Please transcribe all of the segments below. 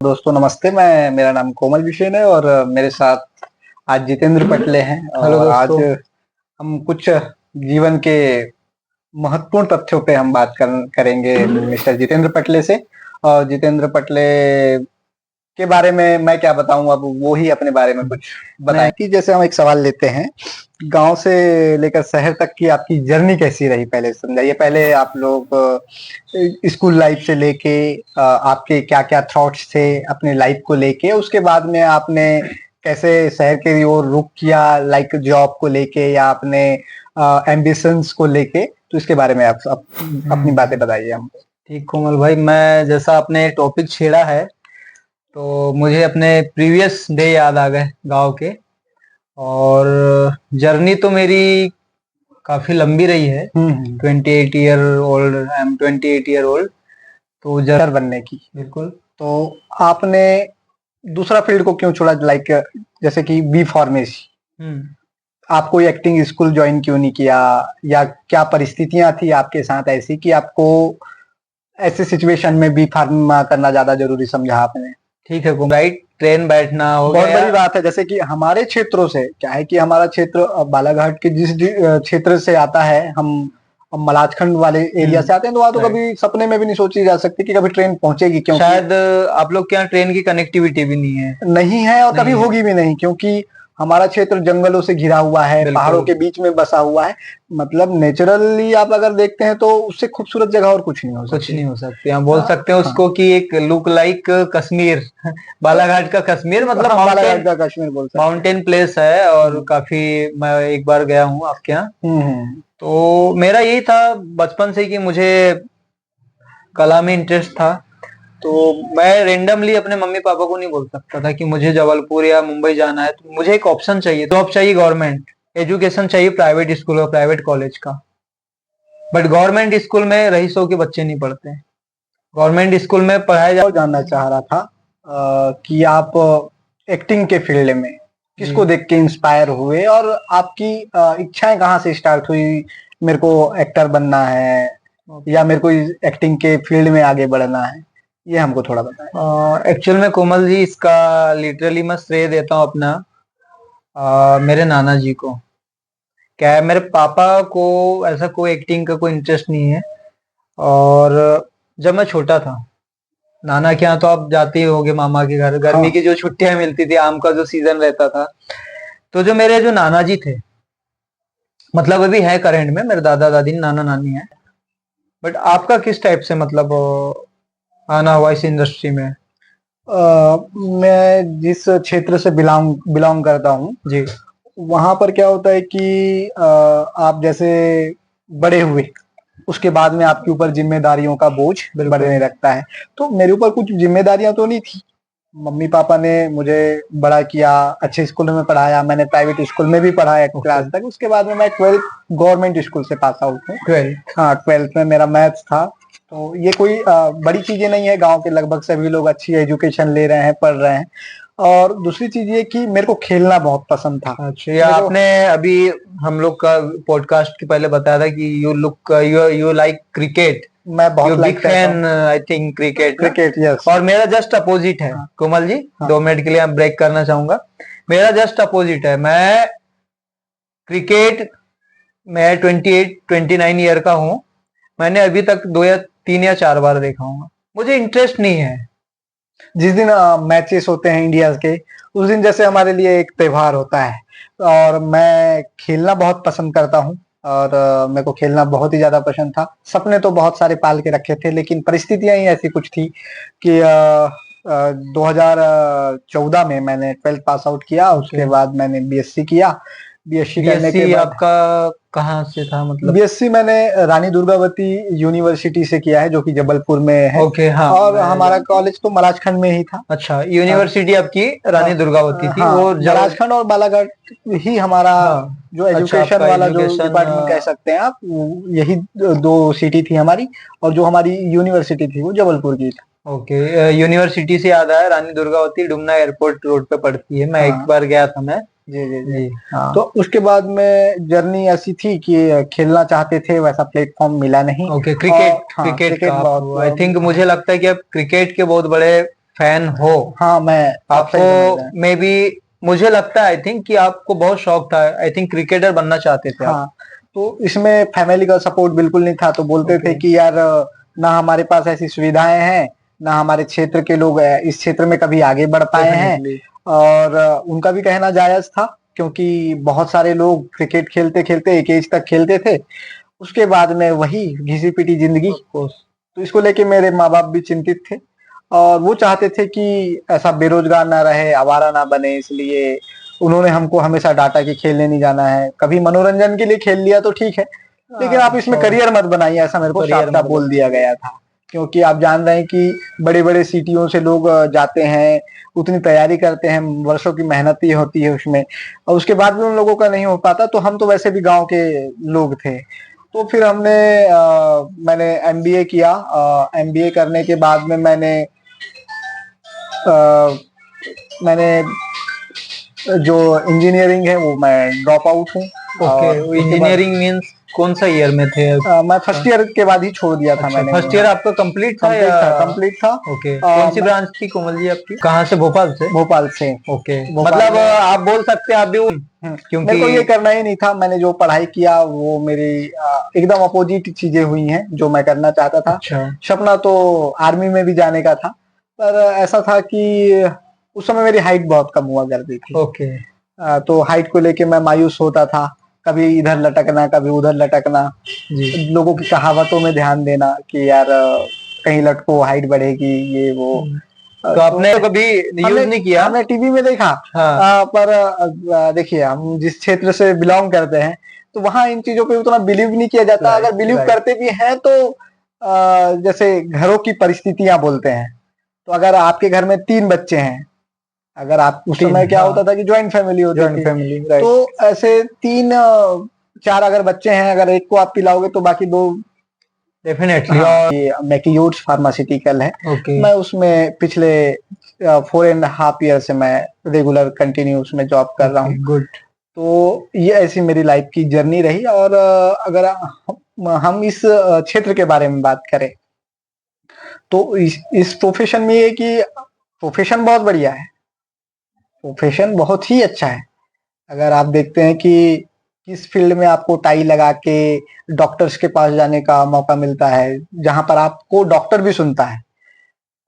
दोस्तों नमस्ते। मेरा नाम कोमल विशेन है और मेरे साथ आज जितेंद्र पटले हैं। हेलो और आज दोस्तों। हम कुछ जीवन के महत्वपूर्ण तथ्यों पे हम बात करेंगे मिस्टर जितेंद्र पटले से। और जितेंद्र पटले के बारे में मैं क्या बताऊं, अब वो ही अपने बारे में कुछ बताएं कि जैसे हम एक सवाल लेते हैं, गांव से लेकर शहर तक की आपकी जर्नी कैसी रही, पहले समझाइए। पहले आप लोग स्कूल लाइफ से लेके आपके क्या क्या थॉट्स थे अपने लाइफ को लेके, उसके बाद में आपने कैसे शहर के ओर रुख किया, लाइक जॉब को लेके या अपने एम्बिशंस को लेके, तो इसके बारे में आप अपनी बातें बताइए हमको। ठीक कोमल भाई, मैं जैसा आपने टॉपिक छेड़ा है तो मुझे अपने प्रीवियस डे याद आ गए गांव के। और जर्नी तो मेरी काफी लंबी रही है। 28 year old, I am 28 year old. तो डॉक्टर बनने की, बिल्कुल। तो आपने दूसरा फील्ड को क्यों छोड़ा, लाइक जैसे कि बी फार्मेसी? आप कोई एक्टिंग स्कूल ज्वाइन क्यों नहीं किया, या क्या परिस्थितियां थी आपके साथ ऐसी कि आपको ऐसे सिचुएशन में बी फार्मा करना ज्यादा जरूरी समझा आपने? ठीक है कोमल, राइट ट्रेन बैठना हो बहुत गया। बड़ी बात है। जैसे कि हमारे क्षेत्रों से क्या है कि हमारा क्षेत्र बालाघाट के जिस क्षेत्र से आता है, हम मलाजखंड वाले एरिया से आते हैं, तो वहां तो right। कभी सपने में भी नहीं सोची जा सकती कि कभी ट्रेन पहुंचेगी, क्योंकि शायद आप लोग के यहाँ ट्रेन की कनेक्टिविटी भी नहीं है। नहीं है और नहीं कभी है। होगी भी नहीं, क्योंकि हमारा क्षेत्र जंगलों से घिरा हुआ है, बिल्कुल। पहाड़ों के बीच में बसा हुआ है। मतलब नेचुरली आप अगर देखते हैं तो उससे खूबसूरत जगह और कुछ नहीं हो कुछ सकती। नहीं हो सकते। हम बोल सकते हैं हाँ, उसको कि एक लुक लाइक कश्मीर बालाघाट का कश्मीर, मतलब हाँ, बालाघाट माउंटेन का कश्मीर बोल सकते हैं। माउंटेन प्लेस है और काफी। मैं एक बार गया हूँ आपके यहाँ। हम्म। तो मेरा यही था बचपन से कि मुझे कला में इंटरेस्ट था। तो मैं रेंडमली अपने मम्मी पापा को नहीं बोल सकता था कि मुझे जबलपुर या मुंबई जाना है। तो मुझे एक ऑप्शन चाहिए, जॉब चाहिए, गवर्नमेंट एजुकेशन चाहिए, प्राइवेट स्कूल और प्राइवेट कॉलेज का। बट गवर्नमेंट स्कूल में रईसों के बच्चे नहीं पढ़ते हैं। गवर्नमेंट स्कूल में पढ़ाया और जानना चाह रहा था कि आप एक्टिंग के फील्ड में किसको देख के इंस्पायर हुए, और आपकी इच्छाएं कहाँ से स्टार्ट हुई? मेरे को एक्टर बनना है, या मेरे को एक्टिंग के फील्ड में आगे बढ़ना है, ये हमको थोड़ा बताएं। एक्चुअल में कोमल जी, इसका लिटरली मैं श्रेय देता हूँ अपना मेरे नाना जी को। क्या है, मेरे पापा को ऐसा कोई एक्टिंग का कोई इंटरेस्ट नहीं है। और जब मैं छोटा था, नाना के यहाँ तो आप जाते ही होगे, मामा के घर गर्मी की जो छुट्टियां मिलती थी, आम का जो सीजन रहता था, तो जो मेरे जो नाना जी थे, मतलब अभी है करेंट में, मेरे दादा दादी नाना नानी है। बट आपका किस टाइप से मतलब आना हुआ इस इंडस्ट्री में? मैं जिस क्षेत्र से बिलोंग बिलोंग करता हूँ जी। वहां पर क्या होता है कि आप जैसे बड़े हुए, उसके बाद में आपके ऊपर जिम्मेदारियों का बोझ बढ़ने लगता है। तो मेरे ऊपर कुछ जिम्मेदारियां तो नहीं थी। मम्मी पापा ने मुझे बड़ा किया, अच्छे स्कूल में पढ़ाया, मैंने प्राइवेट स्कूल में भी पढ़ा 8 क्लास तक। उसके बाद में मैं 12th गवर्नमेंट स्कूल से पास आउट हूँ। 12th। हाँ, 12th में मेरा मैथ्स था। तो ये कोई बड़ी चीजें नहीं है, गांव के लगभग सभी लोग अच्छी एजुकेशन ले रहे हैं, पढ़ रहे हैं। और दूसरी चीज ये कि मेरे को खेलना बहुत पसंद था। अच्छा, या आपने अभी हम लोग का पॉडकास्ट के पहले बताया था कि यू लाइक क्रिकेट। मैं बहुत big fan I think cricket. Yes. और मेरा जस्ट अपोजिट है कोमल जी। 2 मिनट के लिए मैं ब्रेक करना चाहूंगा। मेरा जस्ट अपोजिट है। मैं क्रिकेट, मैं 29 ईयर का हूँ। मैंने अभी तक 2 या 3 या 4 बार देखा हूँ। मुझे इंटरेस्ट नहीं है। जिस दिन मैचेस होते हैं इंडिया के, उस दिन जैसे हमारे लिए एक त्योहार होता है। और मैं खेलना बहुत पसंद करता हूँ, और मेरे को खेलना बहुत ही ज्यादा पसंद था। सपने तो बहुत सारे पाल के रखे थे, लेकिन परिस्थितियां ही ऐसी कुछ थी कि 2014 में मैंने 12th पास आउट किया। उसके बाद मैंने बीएससी किया। बीएससी करने के बाद आपका कहाँ से था मतलब? बीएससी मैंने रानी दुर्गावती यूनिवर्सिटी से किया है, जो कि जबलपुर में है। ओके, हाँ। और हमारा कॉलेज तो मलाजखंड में ही था। अच्छा, यूनिवर्सिटी आपकी रानी दुर्गावती थी। हाँ, वो मलाजखंड और बालाघाट ही हमारा जो एजुकेशन आपका वाला जो एजुकेशन डिपार्टमेंट कह सकते हैं आप, यही दो सिटी थी हमारी। और जो हमारी यूनिवर्सिटी थी वो जबलपुर की थी। ओके। यूनिवर्सिटी से याद आया, रानी दुर्गावती डुमना एयरपोर्ट रोड पे पड़ती है। मैं एक बार गया था मैं। जी जी जी। जी, हाँ। तो उसके बाद में जर्नी ऐसी थी कि खेलना चाहते थे, वैसा प्लेटफॉर्म मिला नहीं। Okay, cricket. हाँ, क्रिकेट का बहुत आई थिंक मुझे लगता है कि आप क्रिकेट के बहुत बड़े फैन हो। हाँ, मैं आप सही समझ रहे आपको हैं। मे बी, मुझे लगता है आई थिंक कि आपको बहुत शौक था, आई थिंक क्रिकेटर बनना चाहते थे आप। हाँ, तो इसमें फैमिली का सपोर्ट बिल्कुल नहीं था, तो बोलते थे ओके। कि यार ना हमारे पास ऐसी सुविधाएं हैं, ना हमारे क्षेत्र के लोग इस क्षेत्र में कभी आगे बढ़ पाए हैं। डेफिनेटली। और उनका भी कहना जायज था, क्योंकि बहुत सारे लोग क्रिकेट खेलते खेलते एक एज तक खेलते थे, उसके बाद में वही घिसी पिटी जिंदगी। Of course. तो इसको लेके मेरे माँ बाप भी चिंतित थे, और वो चाहते थे कि ऐसा बेरोजगार ना रहे, आवारा ना बने, इसलिए उन्होंने हमको हमेशा डांटा कि खेलने नहीं जाना है। कभी मनोरंजन के लिए खेल लिया तो ठीक है, लेकिन आप इसमें करियर मत बनाइए, ऐसा मेरे को करियर साफ साफ मत बोल दिया बनाइए। गया था। क्योंकि आप जान रहे हैं कि बड़े बड़े सिटियों से लोग जाते हैं, उतनी तैयारी करते हैं, वर्षों की मेहनत ही होती है उसमें, और उसके बाद भी उन लोगों का नहीं हो पाता। तो हम तो वैसे भी गांव के लोग थे, तो फिर मैंने एमबीए किया। एमबीए करने के बाद में अ, मैंने जो इंजीनियरिंग है वो मैं ड्रॉप आउट हूँ। ओके, और उसके बाद इंजीनियरिंग मींस कौन सा ईयर में थे? मैं फर्स्ट ईयर के बाद ही छोड़ दिया था अच्छा, मैंने। फर्स्ट ईयर हाँ, आपका कंप्लीट था या? कंप्लीट था। ओके, कौन सी मैं ब्रांच थी कोमल जी आपकी? कहाँ से, भोपाल से? भोपाल से। ओके, भोपाल मतलब में आप बोल सकते हैं आप भी मेरे क्योंकि। को ये करना ही नहीं था। मैंने जो पढ़ाई किया वो मेरी एकदम अपोजिट चीजें हुई हैं जो मैं करना चाहता था। अच्छा। सपना तो आर्मी में भी जाने का था, पर ऐसा था कि उस समय मेरी हाइट बहुत कम हुआ करती थी। ओके। तो हाइट को लेके मैं मायूस होता था, कभी इधर लटकना कभी उधर लटकना, जी। लोगों की कहावतों में ध्यान देना कि यार कहीं लटको हाइट बढ़ेगी, ये वो। तो तो आपने कभी यूज हमने नहीं किया? हमने टीवी में देखा। हाँ। पर देखिए, हम जिस क्षेत्र से बिलोंग करते हैं, तो वहां इन चीजों पे उतना बिलीव नहीं किया जाता। अगर राइट, बिलीव राइट। करते भी हैं तो जैसे घरों की परिस्थितियां बोलते हैं। तो अगर आपके घर में 3 बच्चे हैं, अगर आप उस तीन, समय क्या हाँ। होता था कि ज्वाइंट फैमिली होती जॉइंट थी, फैमिली, राइट। तो ऐसे 3 4 अगर बच्चे हैं, अगर एक को आप पिलाओगे तो बाकी 2। डेफिनेटली। हाँ, और ये मैक्योर्ड्स फार्मास्यूटिकल है। ओके। मैं उसमें पिछले 4.5 ईयर से मैं रेगुलर कंटिन्यू उसमें जॉब कर रहा हूँ। Okay, good. तो ये ऐसी मेरी लाइफ की जर्नी रही। और अगर हम इस क्षेत्र के बारे में बात करें, तो इस प्रोफेशन में ये कि प्रोफेशन बहुत बढ़िया है, प्रोफेशन बहुत ही अच्छा है। अगर आप देखते हैं कि किस फील्ड में आपको टाई लगा के डॉक्टर्स के पास जाने का मौका मिलता है, जहां पर आपको डॉक्टर भी सुनता है।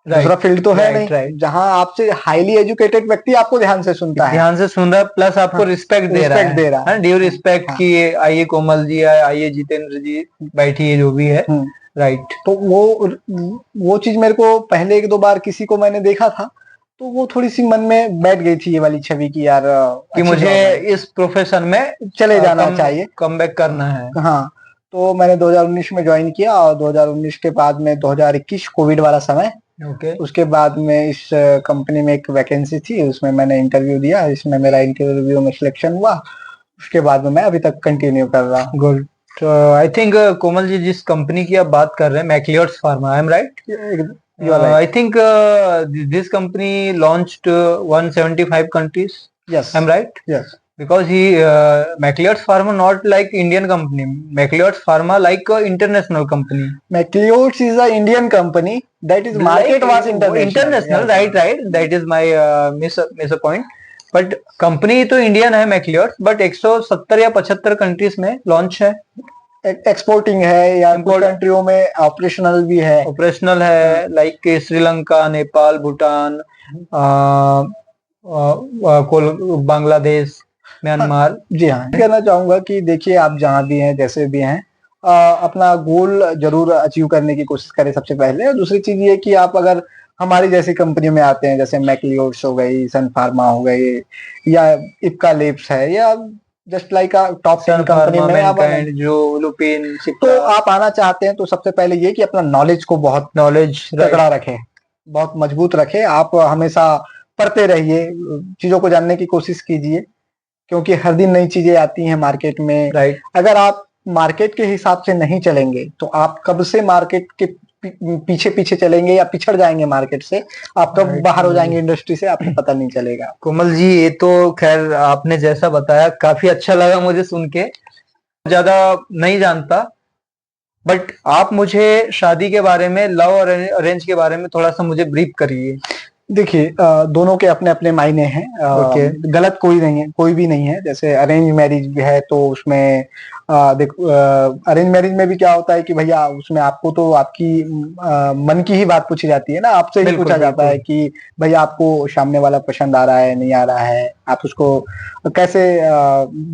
दूसरा राइट, फील्ड तो है राइट, नहीं राइट। जहां आपसे हाईली एजुकेटेड व्यक्ति आपको ध्यान से सुनता है। ध्यान से सुन रहा है, प्लस आपको हाँ, रिस्पेक्ट दे रहा रिस्पेक्ट दे रहा है, है। ड्यू रिस्पेक्ट हाँ। कि आइए कोमल जी, आइए जितेंद्र जी, बैठिए, जो भी है। हम्म, राइट। तो वो चीज मेरे को पहले 1 2 बार किसी को मैंने देखा था, तो वो थोड़ी सी मन में बैठ गई थी ये वाली छवि कि यार कि अच्छी मुझे जॉब है, इस प्रोफेशन में चले जाना चाहिए। कम बैक करना है। हाँ, तो मैंने 2019 में ज्वाइन किया, और 2019 के बाद में 2021 कोविड वाला समय, ओके। उसके बाद में इस कंपनी में एक वैकेंसी थी, उसमें मैंने इंटरव्यू दिया, इसमें मेरा इंटरव्यू में सिलेक्शन हुआ। उसके बाद में मैं अभी तक कंटिन्यू कर रहा हूँ। गुड। तो आई थिंक कोमल जी जिस कंपनी की आप बात कर रहे हैं, Macleods pharma, I am right? You are right. I think this company launched 175 countries. Yes, I'm right? Yes. Because McLeod's Pharma not like Indian company. McLeod's Pharma like a international company. Macleods is a Indian company, that is Like market was international. international, right, right. That is my miss a point. But company तो Indian है मैक्लियोड्स, but 170 या 75 countries में launch है। Exporting है, या कुछ कंट्रियों में operational भी है। ऑपरेशनल है, लाइक श्रीलंका, नेपाल, भूटान, बांग्लादेश, म्यांमार। जी हाँ, कहना चाहूंगा कि देखिए, आप जहाँ भी हैं, जैसे भी हैं, अपना गोल जरूर अचीव करने की कोशिश करें सबसे पहले। और दूसरी चीज ये कि आप अगर हमारी जैसी कंपनी में आते हैं, जैसे मैक्लियोड्स हो गई, सन फार्मा हो गई, या इप्का लेब्स है, या जस्ट लाइक टॉप 10 कंपनी में आप जो लुपिन, तो आप आना चाहते हैं, तो सबसे पहले ये कि अपना नॉलेज को बहुत नॉलेज तगड़ा रखें, बहुत मजबूत रखें। आप हमेशा पढ़ते रहिए, चीजों को जानने की कोशिश कीजिए, क्योंकि हर दिन नई चीजें आती हैं मार्केट में। राइट। अगर आप मार्केट के हिसाब से नहीं चलेंगे, तो आप कब से मार्केट के पीछे पीछे चलेंगे, या पिछड़ जाएंगे मार्केट से। आप कब बाहर हो जाएंगे इंडस्ट्री से, आपको पता नहीं चलेगा। कोमल जी, ये तो खैर आपने जैसा बताया काफी अच्छा लगा मुझे सुन के। ज्यादा नहीं जानता, बट आप मुझे शादी के बारे में, लव और अरेंज के बारे में थोड़ा सा मुझे ब्रीफ करिए। देखिए दोनों के अपने अपने मायने हैं। ओके। गलत कोई नहीं है, कोई भी नहीं है। जैसे अरेंज मैरिज भी है तो उसमें देखो अरेंज मैरिज में भी क्या होता है कि भैया उसमें आपको तो आपकी मन की ही बात पूछी जाती है ना, आपसे ही बिल्कुल पूछा जाता है बिल्कुल। कि भैया आपको सामने वाला पसंद आ रहा है नहीं आ रहा है, आप उसको कैसे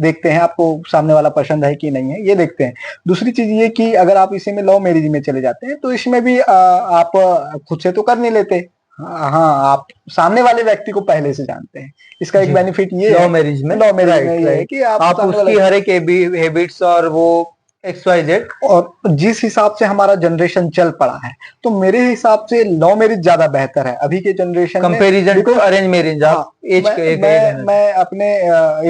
देखते हैं, आपको सामने वाला पसंद है कि नहीं है, ये देखते हैं। दूसरी चीज ये कि अगर आप इसी में लव मैरिज में चले जाते हैं तो इसमें भी आप खुद से तो कर नहीं लेते। हाँ, आप सामने वाले व्यक्ति को पहले से जानते हैं। इसका एक जी। बेनिफिट ये लव है, मैरिज में, लव मैरिज में राइट ये है राइट। कि आप आप सामने वाले उसकी हर एक हैबिट्स और वो XYZ और जिस हिसाब से हमारा जनरेशन चल पड़ा है, तो मेरे हिसाब से लव मैरिज ज्यादा बेहतर है अभी के जनरेशन में। Comparison to because arrange marriage, हाँ, आप एज मैं के कह मैं देना। मैं अपने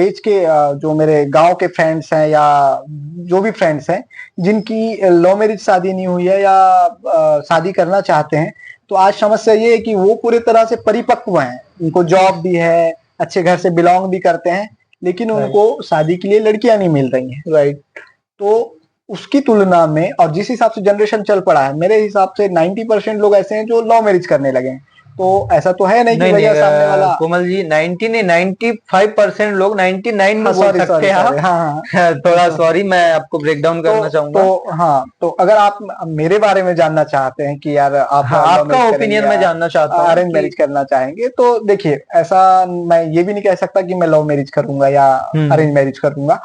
एज के जो मेरे गांव के फ्रेंड्स हैं या जो भी फ्रेंड्स हैं जिनकी लव मैरिज शादी नहीं हुई है या शादी करना चाहते हैं, तो आज समस्या ये है कि वो पूरी तरह से परिपक्व हैं, उनको जॉब भी है, अच्छे घर से बिलोंग भी करते हैं, लेकिन राइट उनको शादी के लिए लड़कियां नहीं मिल रही हैं। राइट। तो उसकी तुलना में और जिस हिसाब से जनरेशन चल पड़ा है, मेरे हिसाब से 90% लोग ऐसे हैं जो लव मैरिज करने लगे हैं। तो ऐसा तो है नहीं कि नहीं नहीं भैया सामने वाला। कोमल जी, 90 नहीं, 95% लोग, 99 हाँ, में बोल सॉरी सकते सॉरी हैं सॉरी, आप। हाँ हाँ थोड़ा हाँ। सॉरी, मैं आपको ब्रेक डाउन करना चाहूंगा। हाँ, तो अगर आप मेरे बारे में जानना चाहते हैं कि यार आप हाँ, लव आपका मैरिज करेंगे ओपिनियन या मैं जानना चाहता हूँ अरेंज कि मैरिज करना चाहेंगे, तो देखिए ऐसा मैं ये भी नहीं कह सकता कि मैं लव मैरिज करूंगा या हम्म। अरेंज मैरिज करूंगा।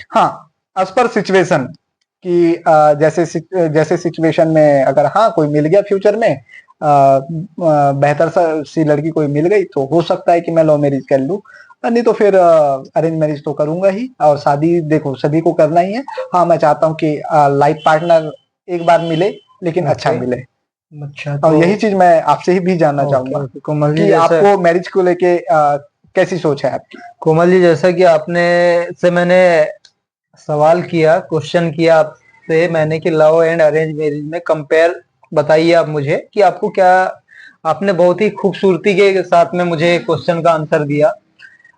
हाँ, एज पर सिचुएशन कि जैसे सिचुएशन में अगर हाँ कोई मिल गया फ्यूचर में बेहतर सी लड़की कोई मिल गई तो हो सकता है कि मैं लव मैरिज कर लूं, नहीं तो फिर अरेंज मैरिज तो करूंगा ही। और शादी देखो सभी को करना ही है। हाँ, मैं चाहता हूँ कि लाइफ पार्टनर एक बार मिले लेकिन अच्छा ओके। मिले। अच्छा और तो यही चीज मैं आपसे ही भी जानना ओके चाहूंगा ओके कोमल जी, कि जैसे आपको मैरिज को लेके कैसी सोच है आपकी। कोमल जी जैसा कि आपने से मैंने सवाल किया, क्वेश्चन किया आपसे मैंने कि लव एंड अरेंज मैरिज में कंपेयर बताइए आप मुझे कि आपको क्या। आपने बहुत ही खूबसूरती के साथ में मुझे क्वेश्चन का आंसर दिया।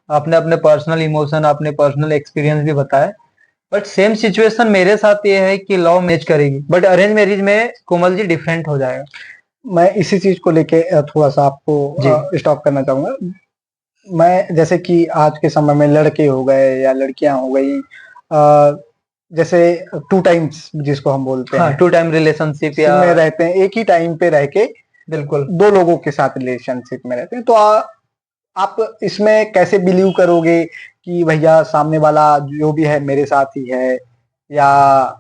आपने अपने पर्सनल इमोशन, अपने पर्सनल एक्सपीरियंस भी बताए। बट सेम सिचुएशन मेरे साथ ये है कि लव मैरिज करेगी, बट अरेंज मैरिज में कोमल जी डिफरेंट हो जाएगा। मैं इसी चीज को लेके थोड़ा सा जी। आपको स्टॉप करना चाहूंगा। मैं जैसे कि आज के समय में लड़के हो गए या लड़कियां हो गई, जैसे टू टाइम्स जिसको हम बोलते हाँ, हैं, टू टाइम रिलेशनशिप या। में रहते हैं, एक ही टाइम पे रह के बिल्कुल। दो लोगों के साथ रिलेशनशिप में रहते हैं, तो आप इसमें कैसे बिलीव करोगे कि भैया सामने वाला जो भी है मेरे साथ ही है, या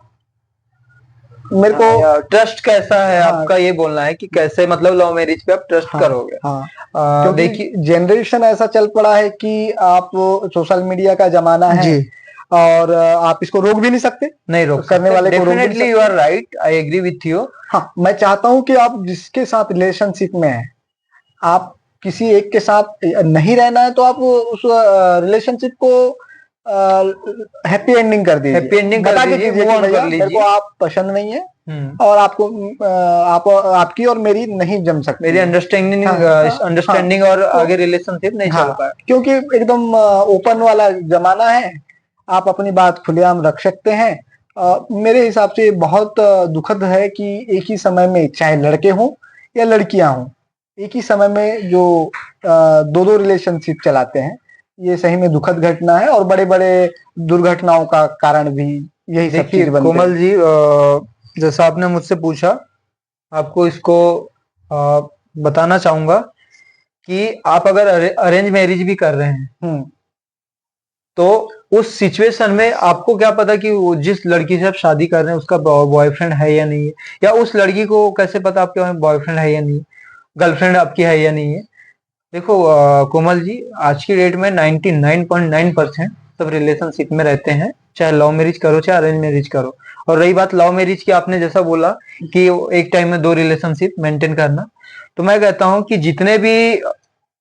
मेरे को। ट्रस्ट कैसा है हाँ आपका, ये बोलना है कि कैसे मतलब लव मैरिज पे आप ट्रस्ट हाँ करोगे। हाँ, क्योंकि देखिए। जनरेशन ऐसा चल पड़ा है कि आप सोशल मीडिया का जमाना है, जी। और आप इसको रोक भी नहीं सकते, नहीं रोक करने सकते, वाले को रोक भी नहीं डेफिनेटली यू सकते। Are right, I agree with you. हाँ, मैं चाहता हूं कि आप जिसके साथ रिलेशनशिप में है, आप किसी एक के साथ नहीं रहना है तो आप उस रिलेशनशिप को हैप्पी एंडिंग कर दीजिए, हैप्पी एंडिंग कर बता के दीजिए, कीजिए मूव कि ऑन कर भैया मेरे को लीजिए। आप पसंद नहीं है, हम्म। और आपको आप आपकी और मेरी नहीं जम सकती मेरी है। अंडरस्टैंडिंग हाँ हाँ हाँ, अंडरस्टैंडिंग और तो आगे रिलेशनशिप नहीं चल हाँ, पाए। क्योंकि एकदम ओपन वाला जमाना है, आप अपनी बात खुलेआम रख सकते हैं। मेरे हिसाब से बहुत दुखद है कि एक ही समय में चाहे लड़के हों या लड़कियां हों, एक ही समय में जो दो दो रिलेशनशिप चलाते हैं, ये सही में दुखद घटना है, और बड़े बड़े दुर्घटनाओं का कारण भी यही सब देखिए चीज बनते हैं। कोमल जी, जैसा आपने मुझसे पूछा, आपको इसको अ, बताना चाहूंगा कि आप अगर अरेंज मैरिज भी कर रहे हैं हम्म। तो उस सिचुएशन में आपको क्या पता कि वो जिस लड़की से आप शादी कर रहे हैं उसका बॉयफ्रेंड है या नहीं है, या उस लड़की को कैसे पता आपके बॉयफ्रेंड है या नहीं, गर्लफ्रेंड आपकी है या नहीं है। देखो कोमल जी, आज की डेट में 99.9% सब रिलेशनशिप में रहते हैं, चाहे लव मैरिज करो चाहे अरेंज मैरिज करो। और रही बात लव मैरिज की, आपने जैसा बोला कि एक टाइम में दो रिलेशनशिप मेंटेन करना, तो मैं कहता हूं कि जितने भी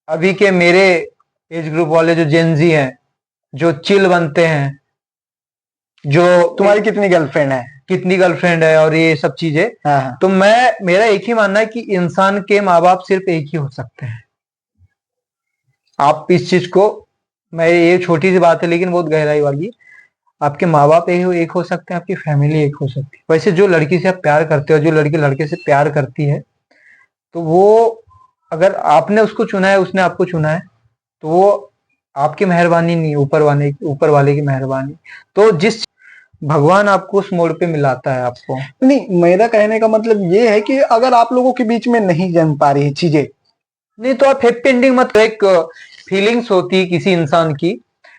अभी के मेरे एज ग्रुप वाले जो जेनजी हैं, जो चिल बनते हैं, जो तुम्हारी कितनी गर्लफ्रेंड है। कितनी गर्लफ्रेंड है और ये सब चीजें, हाँ हाँ। तो मेरा एक ही मानना है कि इंसान के माँ बाप सिर्फ एक ही हो सकते हैं। आप इस चीज को, मैं ये छोटी सी बात है लेकिन बहुत गहराई वाली, आपके माँ बाप एक हो सकते हैं, आपकी फैमिली एक हो सकती है। वैसे जो लड़की से आप प्यार करते हो, जो लड़की लड़के से प्यार करती है, तो वो अगर आपने उसको चुना है, उसने आपको चुना है, तो वो आपकी मेहरबानी नहीं, ऊपर वाले की मेहरबानी। तो जिस भगवान आपको उस मोड़ पे मिलाता है आपको। नहीं, मेरा कहने का मतलब ये है कि अगर आप लोगों के बीच में नहीं जम पा रही चीजें, नहीं तो आप हैप्पी एंडिंग मत, एक फीलिंग्स होती है किसी इंसान की,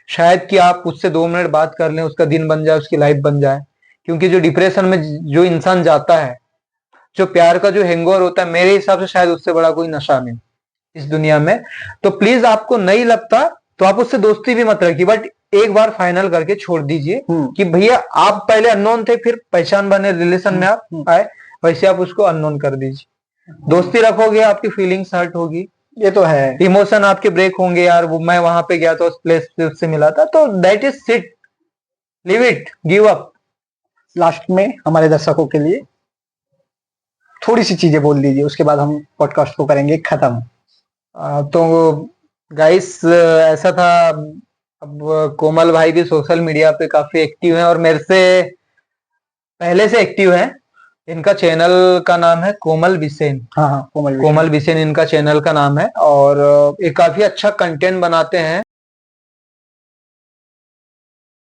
शायद कि आप उससे 2 मिनट बात कर लें, उसका दिन बन जाए, उसकी लाइफ बन जाए। क्योंकि जो डिप्रेशन में जो इंसान जाता है, जो प्यार का जो हैंगओवर होता है, मेरे हिसाब से शायद उससे बड़ा कोई नशा नहीं इस दुनिया में। तो प्लीज, आपको नहीं लगता तो आप उससे दोस्ती भी मत रखिए, बट एक बार फाइनल करके छोड़ दीजिए कि भैया आप पहले अननोन थे, फिर पहचान बने, रिलेशन में आप आए, वैसे आप उसको अननोन कर दीजिए। दोस्ती रखोगे, आपकी फीलिंग्स हर्ट होगी, ये तो है। इमोशन आपके ब्रेक होंगे, यार वो मैं वहां पे गया था, उस प्लेस पे उससे मिला था, तो that is seat, live it, give up. Last में हमारे दर्शकों के लिए थोड़ी सी चीजें बोल दीजिए, उसके बाद हम पॉडकास्ट को करेंगे खत्म। तो गाइस, ऐसा था। अब कोमल भाई भी सोशल मीडिया पे काफी एक्टिव हैं और मेरे से पहले से एक्टिव हैं। इनका चैनल का नाम है कोमल बिसेन। हाँ हाँ, कोमल कोमल बिसेन इनका चैनल का नाम है, और ये काफी अच्छा कंटेंट बनाते हैं।